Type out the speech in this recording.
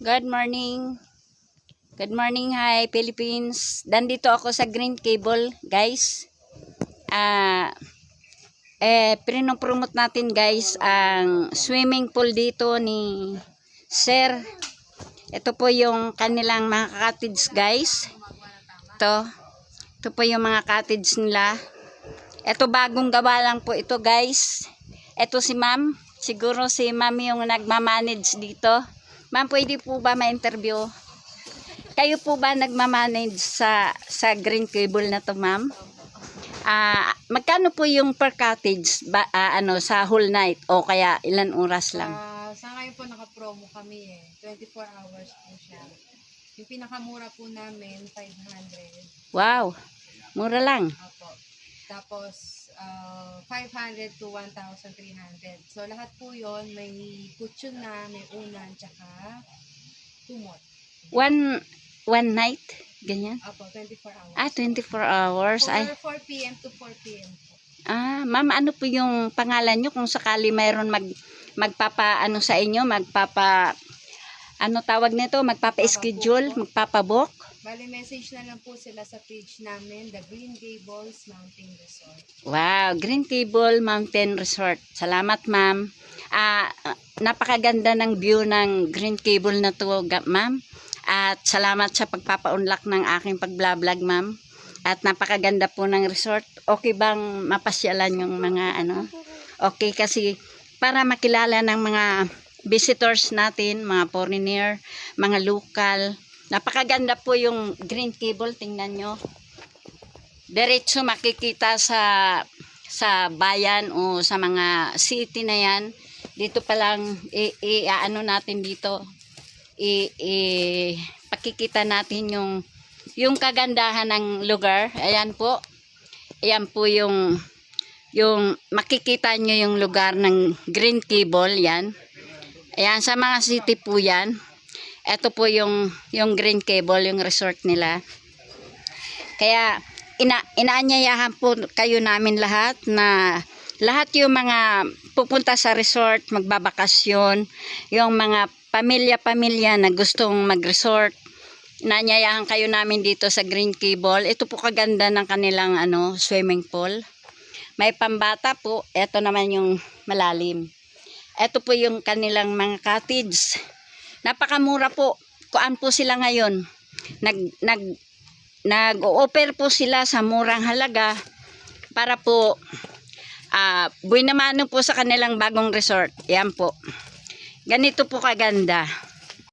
Good morning. Good morning, hi Philippines. Nandito ako sa Green Cable, guys. Pinopromote natin guys ang swimming pool dito ni Sir. Ito po yung kanilang mga cottage, guys. Ito po yung mga cottage nila. Ito bagong gawa lang po ito, guys. Ito si Ma'am. Siguro si Ma'am yung nagmamanage dito. Ma'am, pwede po ba ma-interview? Kayo po ba nagmamanage sa Green Cable na to, Ma'am? Magkano po yung per cottage sa whole night o kaya ilan oras lang? Sa ngayon po naka-promo kami 24 hours po siya. Yung pinakamura po namin 500. Wow. Mura lang. Opo. Tapos 500 to 1,300. So lahat po 'yon may kutsyon na, may unan, tsaka kumot. One night? Ganyan? Opo, 24 hours. 24 hours. 4 p.m. to 4 p.m. po. Ma'am, ano po yung pangalan nyo kung sakali mayroon magpapa-ano sa inyo, magpapa-schedule, magpapabook? Bali, message na lang po sila sa page namin, The Green Gables Mountain Resort. Wow, Green Cable Mountain Resort. Salamat, ma'am. Napakaganda ng view ng Green Cable na to, ma'am. At salamat sa pagpapa-unlock ng aking pag-vlog, ma'am. At napakaganda po ng resort. Okay bang mapasyalan yung mga Okay, kasi para makilala ng mga visitors natin, mga foreigner, mga local. Napakaganda po yung Green Cable, tingnan nyo. Diretso makikita sa bayan o sa mga city na yan. Dito pa lang natin dito. Pakikita natin yung kagandahan ng lugar. Ayan po. Ayan po yung makikita nyo yung lugar ng Green Cable, yan. Ayan, sa mga city po yan. Ito po yung Green Cable, yung resort nila. Kaya inaanyayahan po kayo namin lahat na lahat yung mga pupunta sa resort, magbabakasyon, yung mga pamilya-pamilya na gustong mag-resort, inaanyayahan kayo namin dito sa Green Cable. Ito po kaganda ng kanilang swimming pool. May pambata po, ito naman yung malalim. Ito po yung kanilang mga cottage. Napakamura po. Kuan po sila ngayon. Nag-o-offer po sila sa murang halaga para po buhay naman po sa kanilang bagong resort. Yan po. Ganito po kaganda.